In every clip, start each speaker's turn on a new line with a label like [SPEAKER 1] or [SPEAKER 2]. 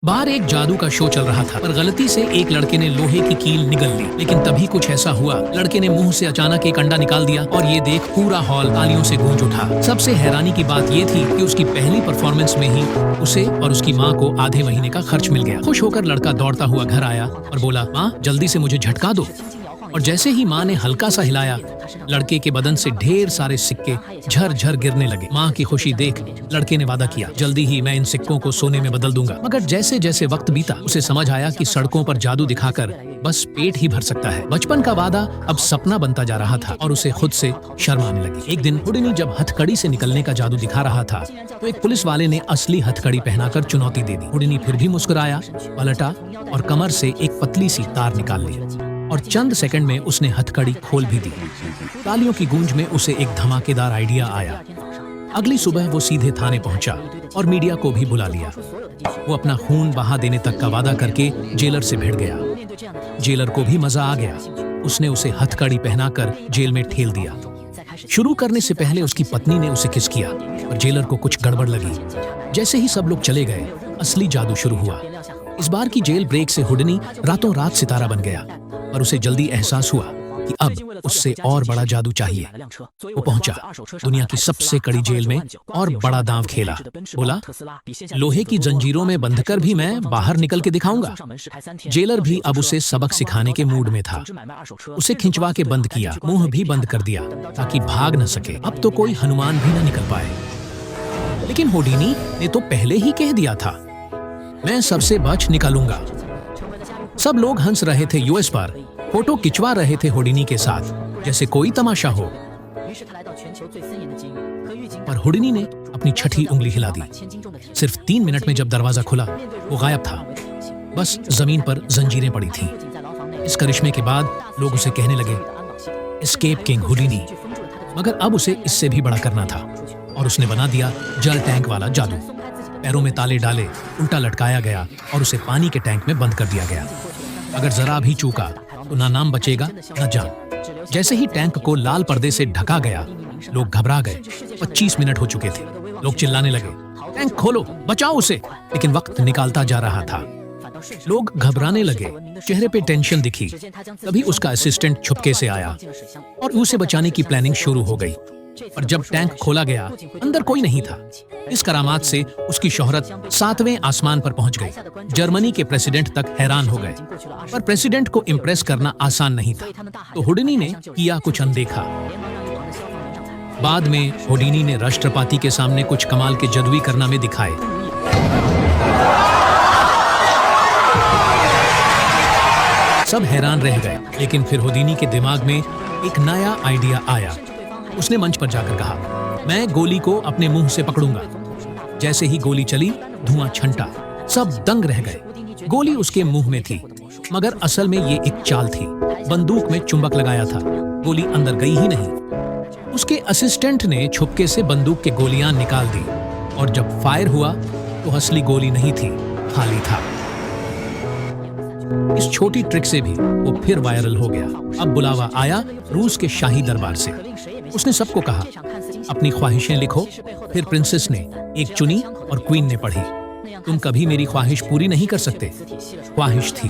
[SPEAKER 1] बाहर एक जादू का शो चल रहा था, पर गलती से एक लड़के ने लोहे की कील निगल ली। लेकिन तभी कुछ ऐसा हुआ, लड़के ने मुंह से अचानक एक अंडा निकाल दिया और ये देख पूरा हॉल तालियों से गूंज उठा। सबसे हैरानी की बात ये थी कि उसकी पहली परफॉर्मेंस में ही उसे और उसकी माँ को आधे महीने का खर्च मिल गया। खुश होकर लड़का दौड़ता हुआ घर आया और बोला, माँ जल्दी से मुझे झटका दो। और जैसे ही माँ ने हल्का सा हिलाया, लड़के के बदन से ढेर सारे सिक्के झर-झर गिरने लगे। माँ की खुशी देख लड़के ने वादा किया, जल्दी ही मैं इन सिक्कों को सोने में बदल दूंगा। मगर जैसे जैसे वक्त बीता, उसे समझ आया कि सड़कों पर जादू दिखाकर बस पेट ही भर सकता है। बचपन का वादा अब सपना बनता जा रहा था और उसे खुद से शर्म आने लगी। एक दिन हुडिनी जब हथकड़ी से निकलने का जादू दिखा रहा था, तो एक पुलिस वाले ने असली हथकड़ी पहनाकर चुनौती दे दी। हुडिनी फिर भी मुस्कुराया, पलटा और कमर से एक पतली सी तार निकाल ली और चंद सेकंड में उसने हथकड़ी खोल भी दी। तालियों की गूंज में उसे एक धमाकेदार आइडिया आया। अगली सुबह वो सीधे थाने पहुंचा और मीडिया को भी बुला लिया। वो अपना खून बहा देने तक का वादा करके जेलर से भिड़ गया। जेलर को भी मजा आ गया। उसने उसे हथकड़ी पहनाकर जेल में ठेल दिया। शुरू करने से पहले उसकी पत्नी ने उसे किस किया, पर जेलर को कुछ गड़बड़ लगी। जैसे ही सब लोग चले गए, असली जादू शुरू हुआ। इस बार की जेल ब्रेक से हुडिनी रातों रात सितारा बन गया, पर उसे जल्दी एहसास हुआ कि अब उससे और बड़ा जादू चाहिए। वो पहुंचा दुनिया की सबसे कड़ी जेल में और बड़ा दांव खेला। बोला, लोहे की जंजीरों में बंधकर भी मैं बाहर निकल के दिखाऊंगा। जेलर भी अब उसे सबक सिखाने के मूड में था। उसे खिंचवा के बंद किया, मुंह भी बंद कर दिया ताकि भाग न सके। अब तो कोई हनुमान भी न निकल पाए। लेकिन हुडिनी ने तो पहले ही कह दिया था, मैं सबसे बच निकालूंगा। सब लोग हंस रहे थे यूएस पर, फोटो खिंचवा रहे थे हुडिनी के साथ जैसे कोई तमाशा हो। पर हुडिनी ने अपनी छठी उंगली हिला दी। सिर्फ 3 मिनट में जब दरवाजा खुला, वो गायब था। बस जमीन पर जंजीरें पड़ी थीं। इस करिश्मे के बाद लोग उसे कहने लगे, एस्केप किंग हुडिनी। मगर अब उसे इससे भी बड़ा करना था और उसने बना दिया जल टैंक वाला जादू। पैरों में ताले डाले, उल्टा लटकाया गया और उसे पानी के टैंक में बंद कर दिया गया। अगर जरा भी चूका तो ना नाम बचेगा न जान। जैसे ही टैंक को लाल पर्दे से ढका गया, लोग घबरा गए। 25 मिनट हो चुके थे। लोग चिल्लाने लगे, टैंक खोलो, बचाओ उसे। लेकिन वक्त निकालता जा रहा था। लोग घबराने लगे, चेहरे पे टेंशन दिखी। तभी उसका असिस्टेंट छुपके से आया और उसे बचाने की प्लानिंग शुरू हो गई। पर जब टैंक खोला गया, अंदर कोई नहीं था। इस करामात से उसकी शोहरत 7वें आसमान पर पहुंच गई। जर्मनी के प्रेसिडेंट तक हैरान हो गए। पर प्रेसिडेंट को इम्प्रेस करना आसान नहीं था, तो हुडिनी ने किया कुछ अनदेखा। बाद में हुडिनी ने राष्ट्रपति के सामने कुछ कमाल के जादुई कारनामे दिखाए। सब हैरान रह गए। लेकिन फिर हुडिनी के दिमाग में एक नया आइडिया आया। उसने मंच पर जाकर कहा, मैं गोली को अपने मुंह से पकड़ूंगा। जैसे ही गोली चली, धुआं छंटा। सब दंग रह गए। गोली उसके मुंह में थी, मगर असल में ये एक चाल थी। बंदूक में चुंबक लगाया था, गोली अंदर गई ही नहीं। उसके असिस्टेंट ने छुपके से बंदूक के गोलियां निकाल दी और जब फायर हुआ तो असली गोली नहीं थी, खाली था। इस छोटी ट्रिक से भी वो फिर वायरल हो गया। अब बुलावा आया रूस के शाही दरबार से। उसने सबको कहा, अपनी ख्वाहिशें लिखो। फिर प्रिंसेस ने एक चुनी और क्वीन ने पढ़ी, तुम कभी मेरी ख्वाहिश पूरी नहीं कर सकते। ख्वाहिश थी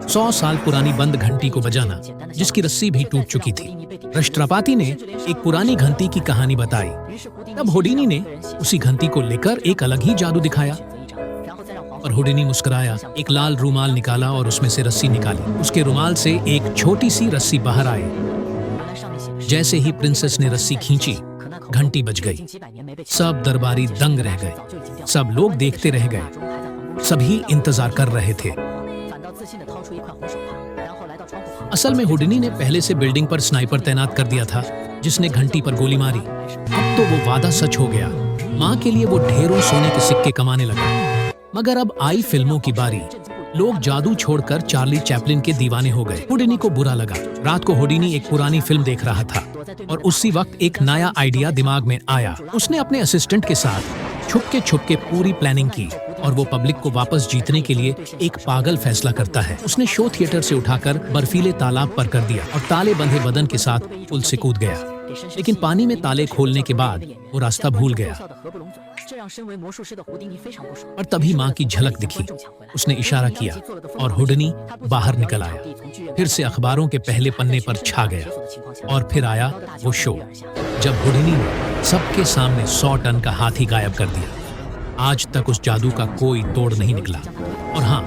[SPEAKER 1] 100 साल पुरानी बंद घंटी को बजाना, जिसकी रस्सी भी टूट चुकी थी। राष्ट्रपति ने एक पुरानी घंटी की कहानी बताई। तब हुडिनी ने उसी घंटी को लेकर एक अलग ही जादू दिखाया। और हुडिनी मुस्कुराया, एक लाल रुमाल निकाला और उसमें से रस्सी निकाली। उसके रुमाल से एक छोटी सी रस्सी बाहर आई। जैसे ही प्रिंसेस ने रस्सी खींची, घंटी बज गई। सब दरबारी दंग रह गए। सब लोग देखते रह गए। सभी इंतजार कर रहे थे। असल में हुडिनी ने पहले से बिल्डिंग पर स्नाइपर तैनात कर दिया था, जिसने घंटी पर गोली मारी। अब तो वो वादा सच हो गया। माँ के लिए वो ढेरों सोने के सिक्के कमाने लगा। मगर अब आई फिल्मों की बारी। लोग जादू छोड़कर चार्ली चैपलिन के दीवाने हो गए। हुडिनी को बुरा लगा। रात को हुडिनी एक पुरानी फिल्म देख रहा था और उसी वक्त एक नया आइडिया दिमाग में आया। उसने अपने असिस्टेंट के साथ छुपके पूरी प्लानिंग की और वो पब्लिक को वापस जीतने के लिए एक पागल फैसला करता है। उसने शो थिएटर से उठाकर बर्फीले तालाब पर कर दिया और ताले बंधे बदन के साथ पुल से कूद गया। लेकिन पानी में ताले खोलने के बाद वो रास्ता भूल गया। और तभी माँ की झलक दिखी। उसने इशारा किया और हुडनी बाहर निकल आया। फिर से अखबारों के पहले पन्ने पर छा गया। और फिर आया वो शो, जब हुडनी ने सबके सामने 100 टन का हाथी गायब कर दिया। आज तक उस जादू का कोई तोड़ नहीं निकला। और हाँ,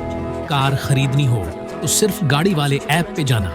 [SPEAKER 1] कार खरीदनी हो तो सिर्फ गाड़ी वाले ऐप पे जाना।